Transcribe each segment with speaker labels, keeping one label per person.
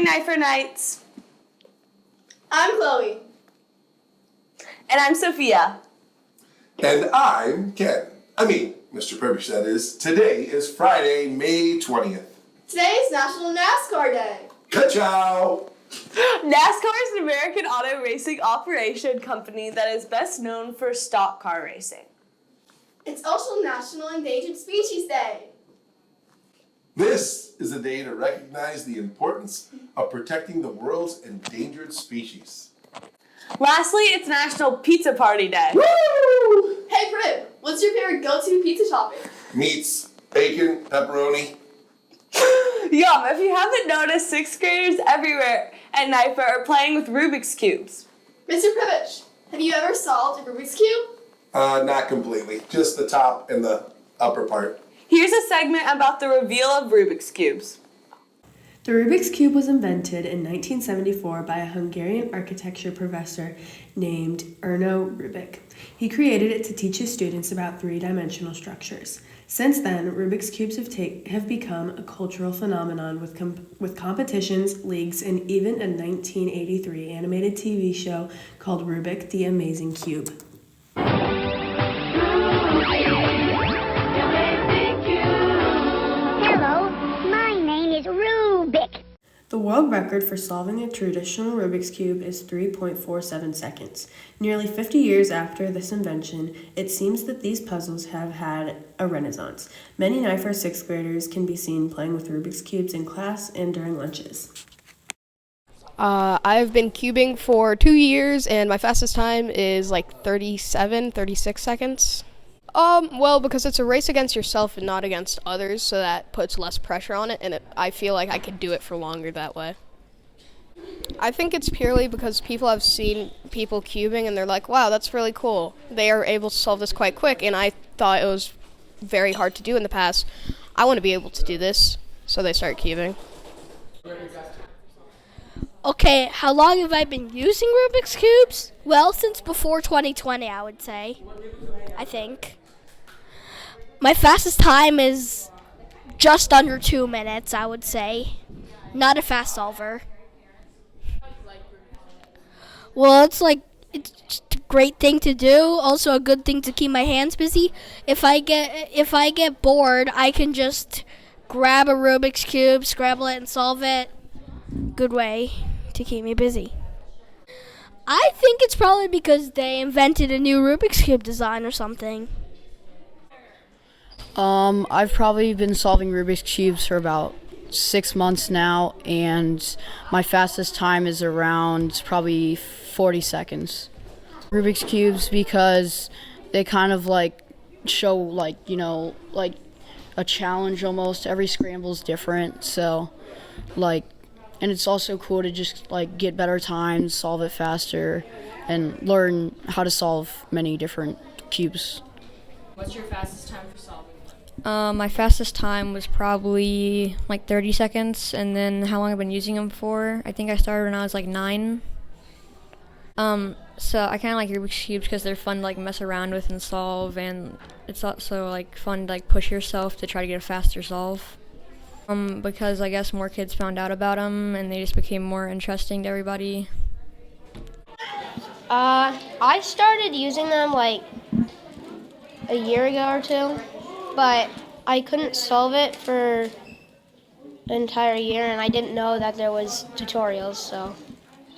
Speaker 1: Nipher Knights.
Speaker 2: I'm Chloe.
Speaker 1: And I'm Sophia.
Speaker 3: And I'm Ken. Mr. Pribish, that is. Today is Friday, May 20th.
Speaker 2: Today is National Nascar Day.
Speaker 3: Ka-chow!
Speaker 1: NASCAR is an American auto racing operation company that is best known for stock car racing.
Speaker 2: It's also National Endangered Species Day.
Speaker 3: This is a day to recognize the importance of protecting the world's endangered species.
Speaker 1: Lastly, it's National Pizza Party Day.
Speaker 3: Woo!
Speaker 2: Hey, Prib, what's your favorite go-to pizza topping?
Speaker 3: Meats, bacon, pepperoni.
Speaker 1: Yum! If you haven't noticed, 6th graders everywhere at Nipher are playing with Rubik's Cubes.
Speaker 2: Mr. Pribish, have you ever solved a Rubik's Cube?
Speaker 3: Not completely. Just the top and the upper part.
Speaker 1: Here's a segment about the reveal of Rubik's Cubes.
Speaker 4: The Rubik's Cube was invented in 1974 by a Hungarian architecture professor named Erno Rubik. He created it to teach his students about three-dimensional structures. Since then, Rubik's Cubes have become a cultural phenomenon with competitions, leagues, and even a 1983 animated TV show called Rubik the Amazing Cube. The world record for solving a traditional Rubik's Cube is 3.47 seconds. Nearly 50 years after this invention, it seems that these puzzles have had a renaissance. Many Nipher 6th graders can be seen playing with Rubik's Cubes in class and during lunches.
Speaker 5: I've been cubing for 2 years, and my fastest time is like 36 seconds. Well, because it's a race against yourself and not against others, so that puts less pressure on it, and I feel like I could do it for longer that way. I think it's purely because people have seen people cubing, and they're like, wow, that's really cool. They are able to solve this quite quick, and I thought it was very hard to do in the past. I want to be able to do this, so they start cubing.
Speaker 6: Okay, how long have I been using Rubik's Cubes? Well, since before 2020, I would say. I think. My fastest time is just under 2 minutes, I would say. Not a fast solver. Well, it's just a great thing to do. Also a good thing to keep my hands busy. If I get bored, I can just grab a Rubik's Cube, scramble it, and solve it. Good way to keep me busy. I think it's probably because they invented a new Rubik's Cube design or something.
Speaker 7: I've probably been solving Rubik's Cubes for about 6 months now, and my fastest time is around probably 40 seconds. Rubik's Cubes because they kind of show a challenge almost. Every scramble's different, so and it's also cool to just get better times, solve it faster, and learn how to solve many different cubes.
Speaker 8: What's your fastest time for solving?
Speaker 5: My fastest time was probably 30 seconds, and then how long I've been using them for, I think I started when I was 9. So I kind of like Rubik's Cubes because they're fun to mess around with and solve, and it's also fun to push yourself to try to get a faster solve. Because I guess more kids found out about them, and they just became more interesting to everybody.
Speaker 9: I started using them a year ago or two, but I couldn't solve it for an entire year, and I didn't know that there was tutorials, so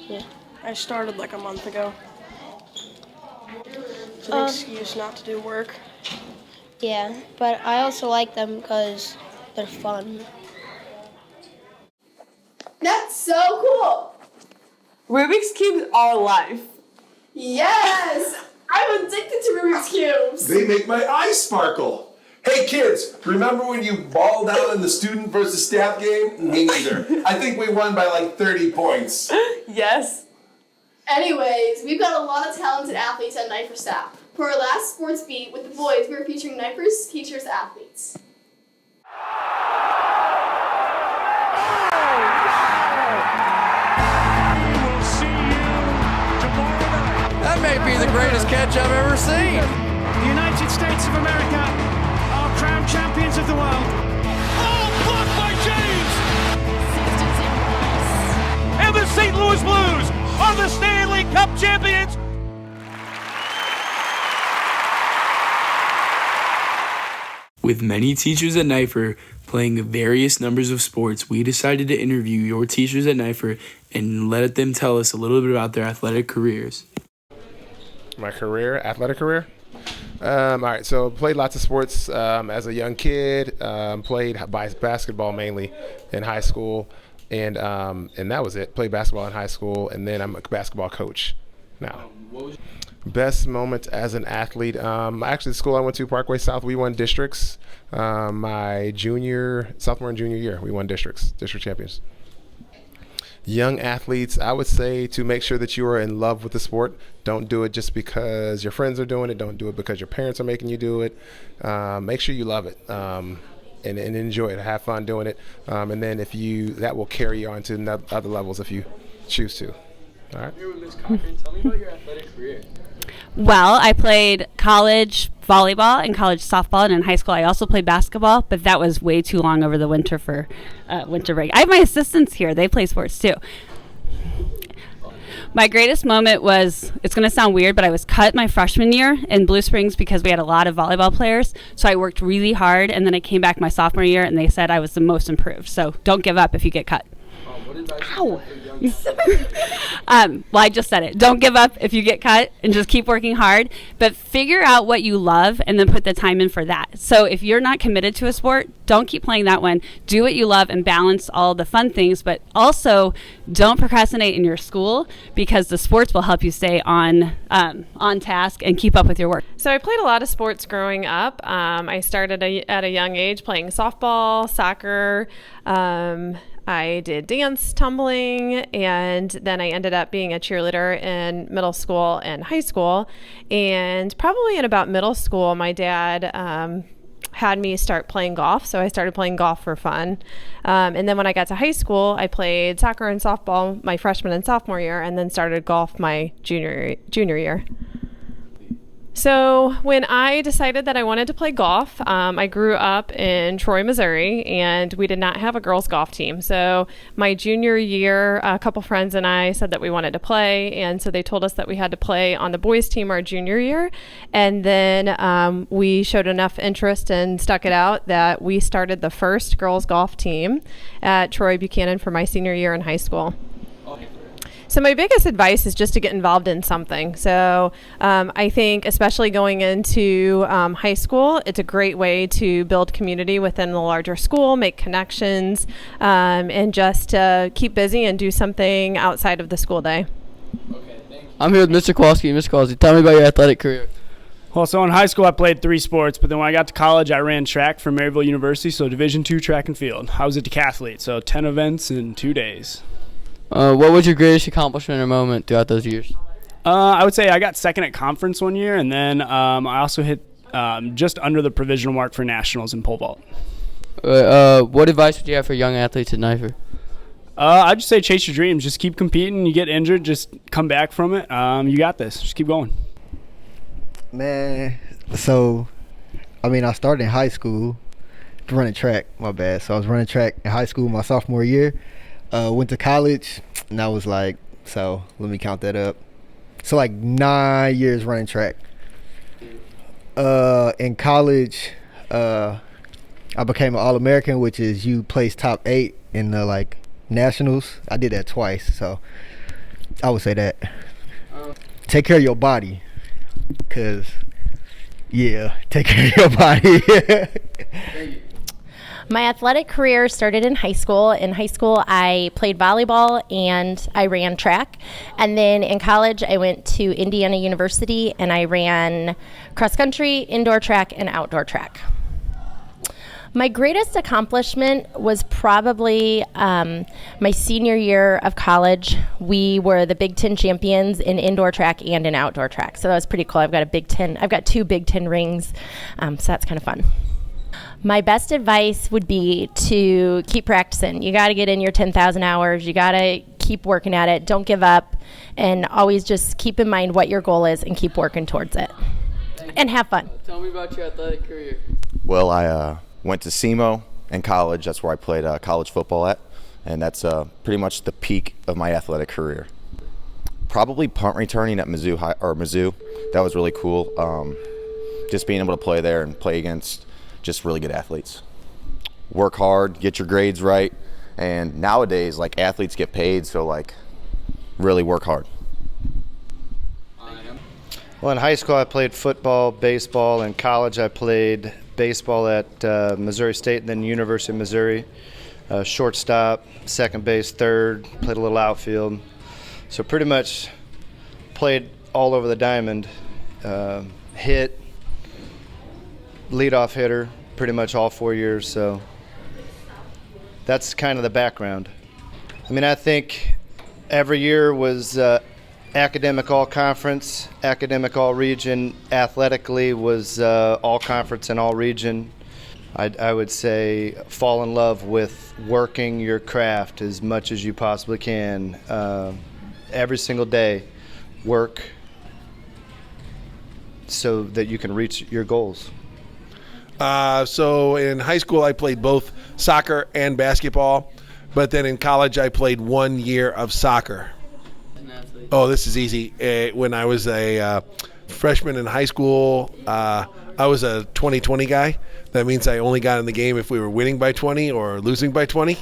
Speaker 9: yeah.
Speaker 10: I started a month ago. It's an excuse not to do work.
Speaker 9: Yeah, but I also like them because they're fun.
Speaker 2: That's so cool!
Speaker 1: Rubik's Cubes are life.
Speaker 2: Yes! I'm addicted to Rubik's Cubes!
Speaker 3: They make my eyes sparkle. Hey kids, remember when you balled out in the student versus staff game? Me neither. I think we won by 30 points.
Speaker 1: Yes.
Speaker 2: Anyways, we've got a lot of talented athletes at Nipher staff. For our last sports beat with the boys, we're featuring Nipher's teachers athletes.
Speaker 11: That may be the greatest catch I've ever seen.
Speaker 12: The United States of America are crowned champions of the world. Oh, blocked by James! St. Louis Blues are the Stanley Cup champions.
Speaker 13: With many teachers at Nipher playing various numbers of sports, we decided to interview your teachers at Nipher and let them tell us a little bit about their athletic careers.
Speaker 14: My career, athletic career? All right, so played lots of sports as a young kid. Played basketball mainly in high school, and that was it. Played basketball in high school, and then I'm a basketball coach now. Best moment as an athlete? Actually, the school I went to, Parkway South, we won districts. My sophomore and junior year, we won district champions. Young athletes, I would say to make sure that you are in love with the sport. Don't do it just because your friends are doing it. Don't do it because your parents are making you do it. Make sure you love it and enjoy it. Have fun doing it. And then that will carry you on to other levels if you choose to. All right.
Speaker 13: Here with Ms. Cochran, tell me about your athletic career.
Speaker 15: Well, I played college volleyball and college softball, and in high school I also played basketball, but that was way too long over the winter for winter break. I have my assistants here. They play sports too. My greatest moment was, it's going to sound weird, but I was cut my freshman year in Blue Springs because we had a lot of volleyball players, so I worked really hard, and then I came back my sophomore year, and they said I was the most improved. So don't give up if you get cut. Ow. Well, I just said it. Don't give up if you get cut and just keep working hard, but figure out what you love and then put the time in for that. So if you're not committed to a sport, don't keep playing that one. Do what you love and balance all the fun things, but also don't procrastinate in your school because the sports will help you stay on task and keep up with your work.
Speaker 16: So I played a lot of sports growing up. I started at a young age playing softball, soccer, I did dance, tumbling, and then I ended up being a cheerleader in middle school and high school. And probably in about middle school, my dad had me start playing golf, so I started playing golf for fun. And then when I got to high school, I played soccer and softball my freshman and sophomore year, and then started golf my junior year. So when I decided that I wanted to play golf, I grew up in Troy, Missouri, and we did not have a girls' golf team. So my junior year, a couple friends and I said that we wanted to play, and so they told us that we had to play on the boys' team our junior year. And then we showed enough interest and stuck it out that we started the first girls' golf team at Troy Buchanan for my senior year in high school. So my biggest advice is just to get involved in something. So I think especially going into high school, it's a great way to build community within the larger school, make connections, and just keep busy and do something outside of the school day.
Speaker 17: Okay, thank you. I'm here with Mr. Kowalski. Mr. Kowalski, tell me about your athletic career.
Speaker 12: Well, so in high school I played 3 sports, but then when I got to college I ran track for Maryville University, so Division II track and field. I was a decathlete, so 10 events in 2 days.
Speaker 17: What was your greatest accomplishment or moment throughout those years?
Speaker 12: I would say I got second at conference one year, and then I also hit just under the provisional mark for nationals in pole vault.
Speaker 17: What advice would you have for young athletes at Nipher?
Speaker 12: I'd just say chase your dreams. Just keep competing. You get injured, just come back from it. You got this. Just keep going.
Speaker 18: Man, so, I started in high school running track, my bad. So I was running track in high school my sophomore year. Went to college, and I was like, so let me count that up. So 9 years running track. In college, I became an All-American, which is you place top 8 in the nationals. I did that twice, so I would say that. Take care of your body, cause take care of your body.
Speaker 17: Thank you.
Speaker 19: My athletic career started in high school. In high school, I played volleyball and I ran track. And then in college, I went to Indiana University and I ran cross country, indoor track, and outdoor track. My greatest accomplishment was probably my senior year of college. We were the Big Ten champions in indoor track and in outdoor track. So that was pretty cool. I've got 2 Big Ten rings, so that's kind of fun. My best advice would be to keep practicing. You got to get in your 10,000 hours. You got to keep working at it. Don't give up, and always just keep in mind what your goal is and keep working towards it. And have fun.
Speaker 17: Tell me about your athletic career.
Speaker 20: Well, I went to SEMO in college. That's where I played college football at. and that's pretty much the peak of my athletic career. Probably punt returning at Mizzou. That was really cool. Just being able to play there and play against just really good athletes. Work hard, get your grades right, and nowadays, like, athletes get paid, so, like, really work hard.
Speaker 21: Well, in high school, I played football, baseball. In college, I played baseball at Missouri State and then University of Missouri. Shortstop, second base, third, played a little outfield. So pretty much played all over the diamond. Hit, leadoff hitter, pretty much all 4 years. So that's kind of the background. I mean, I think every year was academic all-conference, academic all-region. Athletically was all-conference and all-region. I would say fall in love with working your craft as much as you possibly can. Every single day, work so that you can reach your goals.
Speaker 3: So in high school, I played both soccer and basketball, but then in college, I played 1 year of soccer. Oh, this is easy. When I was a freshman in high school, I was a 20-20 guy. That means I only got in the game if we were winning by 20 or losing by 20.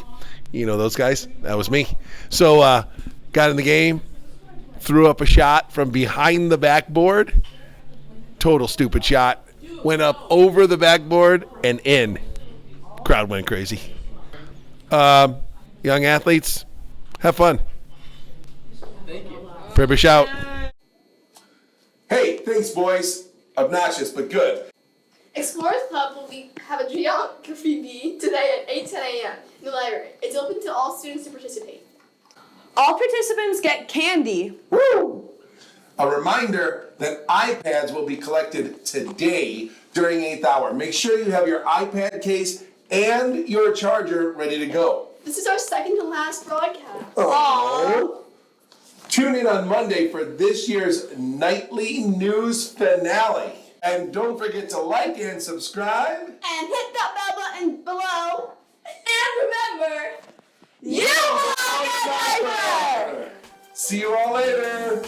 Speaker 3: You know those guys? That was me. So got in the game, threw up a shot from behind the backboard. Total stupid shot. Went up over the backboard and in. Crowd went crazy. Young athletes, have fun.
Speaker 17: Thank you.
Speaker 3: Pribish out. Hey, thanks, boys. Obnoxious, but good.
Speaker 2: Explorers Club will have a geography bee today at 8:10 a.m. in the library. It's open to all students to participate.
Speaker 1: All participants get candy.
Speaker 3: Woo! A reminder that iPads will be collected today during 8th hour. Make sure you have your iPad case and your charger ready to go.
Speaker 2: This is our second to last broadcast.
Speaker 3: Aww. Tune in on Monday for this year's nightly news finale. And don't forget to like and subscribe.
Speaker 2: And hit that bell button below. And remember,
Speaker 3: you belong at Nipher! See you all later.